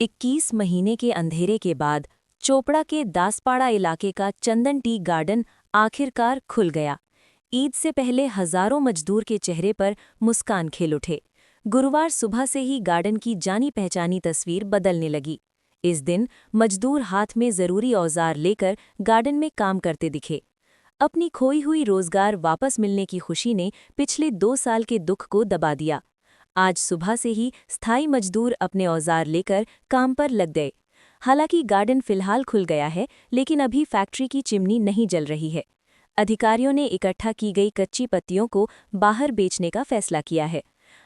21 महीने के अंधेरे के बाद चोपड़ा के दासपाड़ा इलाके का चंदन टी गार्डन आखिरकार खुल गया। ईद से पहले हजारों मजदूर के चेहरे पर मुस्कान खिल उठे। गुरुवार सुबह से ही गार्डन की जानी पहचानी तस्वीर बदलने लगी। इस दिन मजदूर हाथ में जरूरी औजार लेकर गार्डन में काम करते दिखे। अपनी खोई हुई रोजगार वापस मिलने की खुशी ने पिछले 2 साल के दुख को दबा दिया। आज सुबह से ही स्थायी मजदूर अपने औजार लेकर काम पर लग गए। हालांकि गार्डन फिलहाल खुल गया है, लेकिन अभी फैक्ट्री की चिमनी नहीं जल रही है। अधिकारियों ने इकट्ठा की गई कच्ची पत्तियों को बाहर बेचने का फैसला किया है।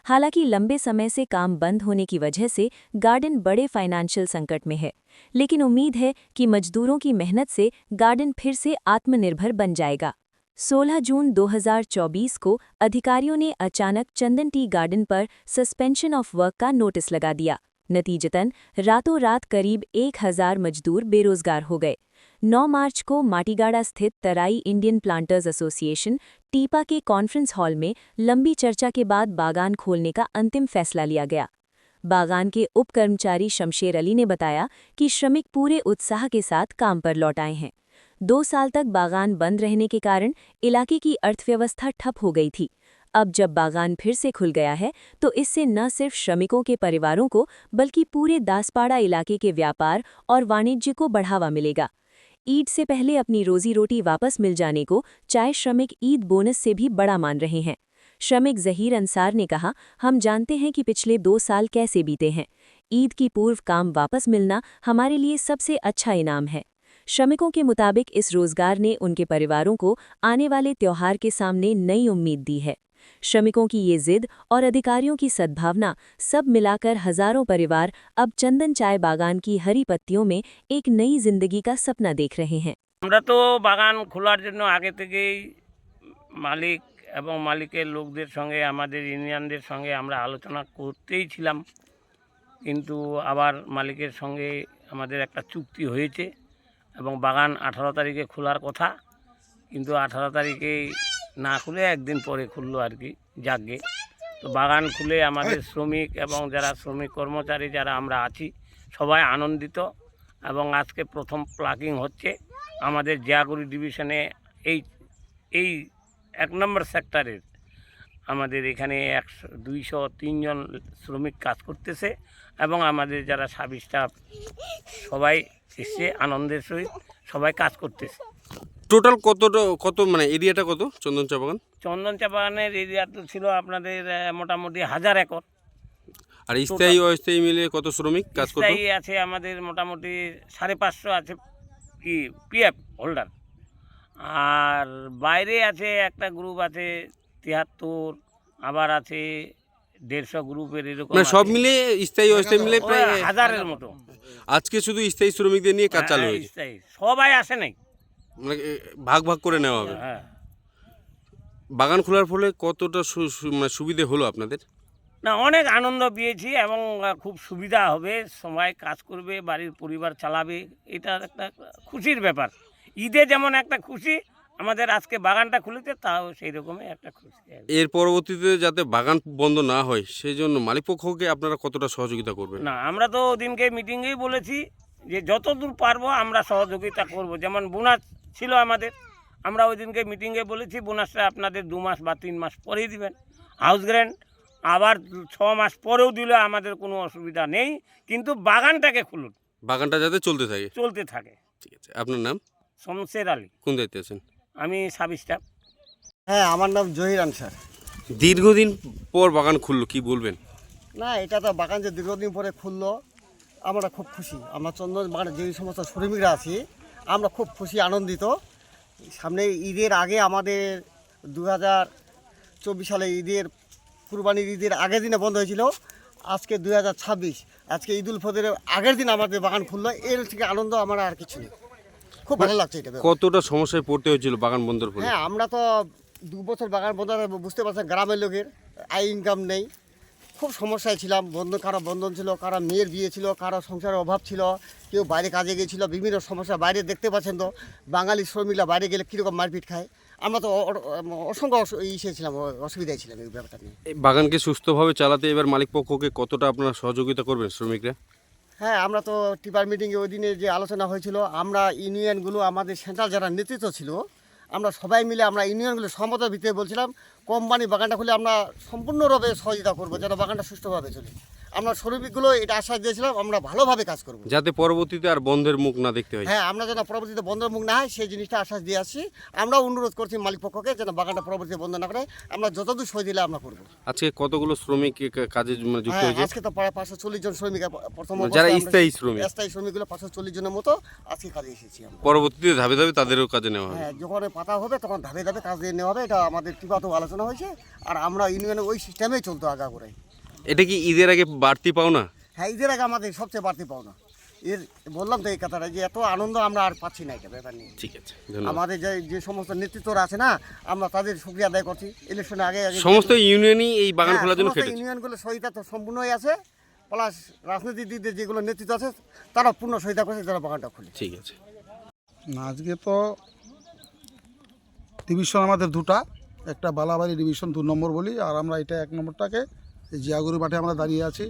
हालांकि लंबे समय से काम बंद होने की वजह से गार्डन बड़े फाइनेंशियल संकट में है, लेकिन उम्मीद है कि मजदूरों की मेहनत से गार्डन फिर से आत्मनिर्भर बन जाएगा। 16 जून 2024 को अधिकारियों ने अचानक चंदन टी गार्डन पर सस्पेंशन ऑफ वर्क का नोटिस लगा दिया। नतीजतन रातों रात करीब 1000 मजदूर बेरोजगार हो गए। 9 मार्च को माटीगाड़ा स्थित तराई इंडियन प्लांटर्स एसोसिएशन टीपा के कॉन्फ्रेंस हॉल में लंबी चर्चा के बाद बागान खोलने का अंतिम फैसला लिया गया। बागान के उप कर्मचारी शमशेर अली ने बताया कि श्रमिक पूरे उत्साह के साथ काम पर लौट आए हैं। 2 साल तक बागान बंद रहने के कारण इलाके की अर्थव्यवस्था ठप हो गई थी। अब जब बागान फिर से खुल गया है, तो इससे न सिर्फ श्रमिकों के परिवारों को बल्कि पूरे दासपाड़ा इलाके के व्यापार और वाणिज्य को बढ़ावा मिलेगा। ईद से पहले अपनी रोजी रोटी वापस मिल जाने को चाय श्रमिक ईद बोनस से भी बड़ा मान रहे हैं। श्रमिक जहीर अंसार ने कहा, हम जानते हैं कि पिछले 2 साल कैसे बीते हैं। ईद की पूर्व काम वापस मिलना हमारे लिए सबसे अच्छा इनाम है। श्रमिकों के मुताबिक इस रोजगार ने उनके परिवारों को आने वाले त्योहार के सामने नई उम्मीद दी है। श्रमिकों की ये जिद और अधिकारियों की सद्भावना सब मिलाकर हजारों परिवार अब चंदन चाय बागान की हरी पत्तियों में एक नई जिंदगी का सपना देख रहे हैं। আমরা তো বাগান খোলার জন্য আগে থেকেই মালিক এবং মালিকের লোকদের সঙ্গে আমাদের ইউনিয়নদের সঙ্গে আমরা আলোচনা করতেই ছিলাম, কিন্তু আবার মালিকের সঙ্গে আমাদের একটা চুক্তি হয়েছে এবং বাগান 18 তারিখে খোলার কথা, কিন্তু 18 তারিখে না খুলে একদিন পরে খুললো আর কি যাকগে। তো বাগান খুলে আমাদের শ্রমিক এবং যারা শ্রমিক কর্মচারী যারা আমরা আছি সবাই আনন্দিত এবং আজকে প্রথম প্লাকিং হচ্ছে আমাদের জিয়াগুড়ি ডিভিশনে এই এই 1 নম্বর সেক্টরের আমাদের এখানে 203 জন শ্রমিক কাজ করতেছে এবং আমাদের যারা সাব স্টাফ সবাই এসে আনন্দের সহিত সবাই কাজ করতেছে। টোটাল কত মানে এরিয়াটা কত চন্দন চা বাগান? চন্দন চা বাগানের এরিয়া তো ছিল আপনাদের মোটামুটি 1000 একর। আর স্থায়ী অস্থায়ী মিলে কত শ্রমিক কাজ করতো? স্থায়ী আছে আমাদের মোটামুটি 550 আছে কি পিএফ হোল্ডার, আর বাইরে আছে একটা গ্রুপ আছে 73, আবার আছে 150 গ্রুপের এরকম মানে সব মিলে স্থায়ী অস্থায়ী মিলে প্রায় 1000-এর মতো। আজকে শুধু স্থায়ী শ্রমিকদের নিয়ে কাজ চালু হয়েছে, স্থায়ী সবাই আসে নাই, মানে ভাগ ভাগ করে নেওয়া হবে। হ্যাঁ, বাগান খোলার ফলে কতটা মানে সুবিধে হলো আপনাদের? না অনেক আনন্দ পেয়েছি এবং খুব সুবিধা হবে, সবাই কাজ করবে, বাড়ির পরিবার চালাবে, এটা একটা খুশির ব্যাপার। ঈদে যেমন একটা খুশি, আমাদের আজকে বাগানটা খুলেছে তাও সেই রকমই একটা খুশি। এর পরবর্তীতে যাতে বাগান বন্ধ না হয় সেই জন্য মালিক পক্ষকে আপনারা কতটা সহযোগিতা করবেন? না আমরা তো ওদিনকে মিটিংয়েই বলেছি যে যতদূর পারবো আমরা সহযোগিতা করব। যেমন বোনাস ছিল আমাদের, আমরা ওই দিনকে মিটিংয়ে বলেছি বোনাসটা আপনাদের 2 মাস বা 3 মাস পরেই দিবেন। হাউস গ্র্যান্ট আবার 6 মাস পরেও দিলে আমাদের কোনো অসুবিধা নেই, কিন্তু বাগানটাকে খুলুন, বাগানটা যাতে চলতে থাকে। ঠিক আছে, আপনার নাম? শমশের আলী। কোন দায়িত্বে আছেন? আমি সাব স্টাফ। হ্যাঁ, আমার নাম জহির আনসার। দীর্ঘদিন পর বাগান খুললো, কি বলবেন? না, এটা তো বাগান যে দীর্ঘদিন পরে খুললো, আমরা খুব খুশি। আমরা চন্দন বাগানের যে সমস্ত শ্রমিকরা আছি আমরা খুব খুশি, আনন্দিত। সামনে ঈদের আগে আমাদের 2024 সালে ঈদের কুরবানির ঈদের আগের দিনে বন্ধ হয়েছিল। আজকে 2026, আজকে ঈদ উল ফিতরের আগের দিন আমাদের বাগান খুললো। এর থেকে আনন্দ আমার আর কিছু নেই, খুব ভালো লাগছে এটা। কতটা সমস্যায় পড়তে হয়েছিল বাগান বন্ধের ফলে? হ্যাঁ, আমরা তো 2 বছর বাগান বন্ধ, বুঝতে পারছেন গ্রামের লোকের আয় ইনকাম নেই, খুব সমস্যায় ছিলাম। কারো বন্ধন ছিল, কারো মেয়ের বিয়ে ছিল, কারো সংসারের অভাব ছিল, কেউ বাইরে কাজে গিয়েছিল, বিভিন্ন সমস্যা। বাইরে দেখতে পাচ্ছেন তো বাঙালি শ্রমিকরা বাইরে গেলে কীরকম মারপিট খায়। আমরা তো অসংখ্য ছিলাম, অসুবিধায় ছিলাম এই ব্যাপারটা নিয়ে। বাগানকে সুস্থভাবে চালাতে এবার মালিক পক্ষকে কতটা আপনারা সহযোগিতা করবেন শ্রমিকরা? হ্যাঁ, আমরা তো টিপার মিটিংয়ে ওই দিনে যে আলোচনা হয়েছিল, আমরা ইউনিয়নগুলো আমাদের সেন্ট্রাল যারা নেতৃত্ব ছিল, আমরা সবাই মিলে আমরা ইউনিয়নগুলো সম্মতের ভিত্তিতে বলছিলাম কোম্পানি বাগানটা খুলে আমরা সম্পূর্ণভাবে সহযোগিতা করবো যেন বাগানটা সুষ্ঠুভাবে চলে। আমরা শ্রমিকগুলো এটা আশ্বাস দিয়েছিলাম আমরা ভালোভাবে কাজ করবো, যাতে পরবর্তীতে আর বন্ধের মুখ না দেখতে হয়। হ্যাঁ, আমরা যেন পরবর্তীতে বন্ধের মুখ না হয় সেই জিনিসটা আশ্বাস দিয়ে আসছি। আমরাও অনুরোধ করছি মালিক পক্ষকে যেন বাগানটা পরবর্তীতে বন্ধ না করে, আমরা যতদূর সই দিলে আমরা করবো। আজকে কতগুলো শ্রমিক কাজে যুক্ত হ্যাঁ, হয়েছে? আজকে তো প্রায় 540 জন শ্রমিক প্রথম যারা অবস্থায় আমরা- স্থায়ী শ্রমিক। স্থায়ী শ্রমিকগুলো 540 জনের মতো আজকে কাজে এসেছি আমরা। পরবর্তীতে ধাপে ধাপে তাদেরও কাজে নেওয়া হবে। হ্যাঁ, যখন পাতা হবে তখন ধাপে ধাপে কাজ দিয়ে নেওয়া হবে, এটা আমাদের টিপাতেও আলোচনা হয়েছে। আর আমরা ইউনিয়নে ওই সিস্টেমেই চলতো আগাগোড়াই। এটা কি ঈদের আগে বাড়তি পাওনা? হ্যাঁ, ঈদের আগে আমাদের সবচেয়ে বাড়তি পাওনা। এর বললাম তো এই কথাটা, যে এত আনন্দ আমরা আর পাচ্ছি না এটা ব্যাপার নিয়ে। ঠিক আছে, ধন্যবাদ। আমাদের যে যে সমস্ত নেতৃত্বরা আছে না, আমরা তাদের শুকরিয়া আদায় করছি। ইলেকশনের আগে আগে সমস্ত ইউনিয়নই এই বাগান হ্যাঁ, খোলার জন্য সমস্ত খেটেছে। ইউনিয়নগুলো সহিতা তো সম্পূর্ণই আছে, প্লাস রাজনীতিবিদদের যেগুলো নেতৃত্ব আছে তারা পূর্ণ সহিতা করছে যারা বাগানটা খুলে। ঠিক আছে। না, আজকে তো ডিভিশন আমাদের দুটা, একটা বালাবাড়ি ডিভিশন 2 নম্বর বলি, আর আমরা এটা 1 নম্বরটাকে এই জিয়াগুড়ি মাঠে আমরা দাঁড়িয়ে আছি।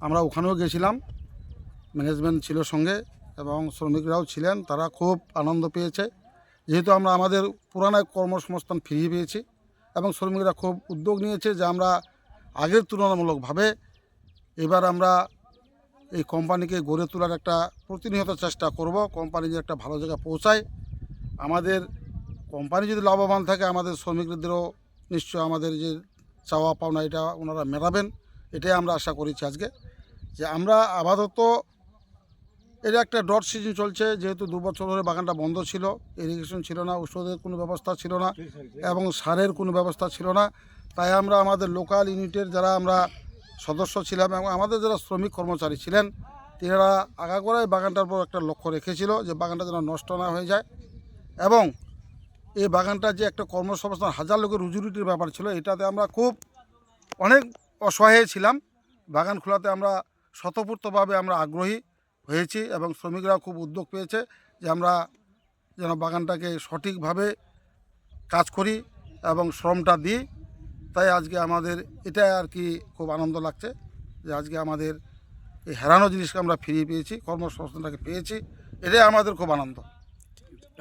আমরা ওখানেও গেছিলাম, ম্যানেজমেন্ট ছিল সঙ্গে এবং শ্রমিকরাও ছিলেন। তারা খুব আনন্দ পেয়েছে যেহেতু আমরা আমাদের পুরানো কর্মসংস্থান ফিরিয়ে পেয়েছি, এবং শ্রমিকরা খুব উদ্যোগ নিয়েছে যে আমরা আগের তুলনামূলকভাবে এবার আমরা এই কোম্পানিকে গড়ে তোলার একটা প্রতিনিয়ত চেষ্টা করব। কোম্পানি যে একটা ভালো জায়গায় পৌঁছায়, আমাদের কোম্পানি যদি লাভবান থাকে আমাদের শ্রমিকদেরও নিশ্চয় আমাদের যে চাওয়া পাওনা এটা ওনারা মেটাবেন, এটাই আমরা আশা করেছি আজকে। যে আমরা আপাতত এটা একটা ডট সিজন চলছে, যেহেতু 2 বছর ধরে বাগানটা বন্ধ ছিল, ইরিগেশন ছিল না, ওষুধের কোনো ব্যবস্থা ছিল না এবং সারের কোনো ব্যবস্থা ছিল না। তাই আমরা আমাদের লোকাল ইউনিটের যারা আমরা সদস্য ছিলাম এবং আমাদের যারা শ্রমিক কর্মচারী ছিলেন, তারা আগাগোড়াই বাগানটার উপর একটা লক্ষ্য রেখেছিল যে বাগানটা যেন নষ্ট না হয়ে যায়, এবং এই বাগানটা যে একটা কর্মসংস্থান, হাজার লোকের রুজিরুটির ব্যাপার ছিল, এটাতে আমরা খুব অনেক অসহায় ছিলাম। বাগান খোলাতে আমরা স্বতঃস্ফূর্তভাবে আমরা আগ্রহী হয়েছি এবং শ্রমিকরা খুব উদ্যোগ পেয়েছে যে আমরা যেন বাগানটাকে সঠিকভাবে কাজ করি এবং শ্রমটা দিই। তাই আজকে আমাদের এটা আর কি খুব আনন্দ লাগছে যে আজকে আমাদের এই হারানো জিনিসকে আমরা ফিরিয়ে পেয়েছি, কর্মসংস্থানটাকে পেয়েছি, এটাই আমাদের খুব আনন্দ।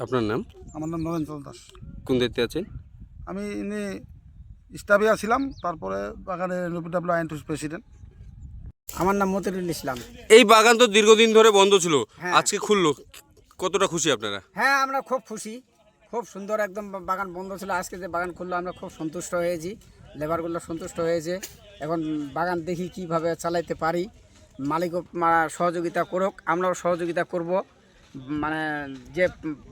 আপনার নাম? আমার নাম নরেন্দ্র দাস। কোন দায়িত্বে আছেন? আমি ইনি স্টাফে ছিলাম, তারপরে বাগানের NPWI প্রেসিডেন্ট। আমার নাম মতিরুল ইসলাম। এই বাগান তো দীর্ঘদিন ধরে বন্ধ ছিল, হ্যাঁ। আজকে খুললো, কতটা খুশি আপনারা? হ্যাঁ, আমরা খুব খুশি, খুব সুন্দর। একদম বাগান বন্ধ ছিল, আজকে যে বাগান খুললো আমরা খুব সন্তুষ্ট হয়েছি, লেবারগুলো সন্তুষ্ট হয়েছে। এখন বাগান দেখি কিভাবে চালাইতে পারি, মালিকও সহযোগিতা করুক, আমরাও সহযোগিতা করব। মানে যে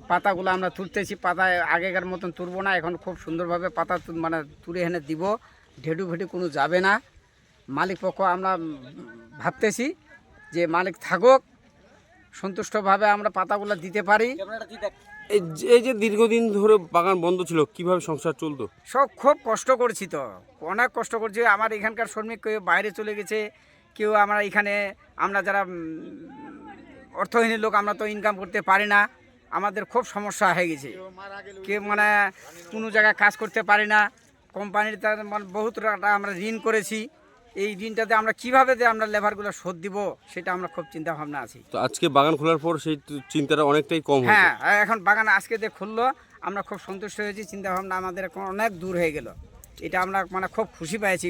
পাতাগুলো আমরা তুলতেছি, পাতা আগেকার মতন তুলবো না, এখন খুব সুন্দরভাবে পাতা মানে তুলে এনে দিব, ঢেডু ভেডু কোনো যাবে না। মালিক পক্ষ আমরা ভাবতেছি যে মালিক থাকুক, সন্তুষ্টভাবে আমরা পাতাগুলো দিতে পারি। এই যে দীর্ঘদিন ধরে বাগান বন্ধ ছিল, কিভাবে সংসার চলতো? সব খুব কষ্ট করছি, তো অনেক কষ্ট করছি। আমার এখানকার শ্রমিক কেউ বাইরে চলে গেছে, কেউ আমরা এখানে আমরা যারা অর্থহীন লোক আমরা তো ইনকাম করতে পারি না, আমাদের খুব সমস্যা হয়ে গেছে। কেউ মানে কোনো জায়গায় কাজ করতে পারি না, কোম্পানির মানে বহুত টাকা আমরা ঋণ করেছি। এই ঋণটাতে আমরা কীভাবে যে আমরা লেবারগুলো শোধ দিব সেটা আমরা খুব চিন্তা ভাবনা আছি। তো আজকে বাগান খোলার পর সেই চিন্তাটা অনেকটাই কম হয়েছে। হ্যাঁ, এখন বাগান আজকে যে খুললো আমরা খুব সন্তুষ্ট হয়েছি, চিন্তা ভাবনা আমাদের এখন অনেক দূর হয়ে গেল, এটা আমরা মানে খুব খুশি পেয়েছি।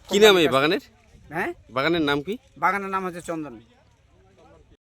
কি নাম এই বাগানের? হ্যাঁ, বাগানের নাম কি? বাগানের নাম হচ্ছে চন্দন।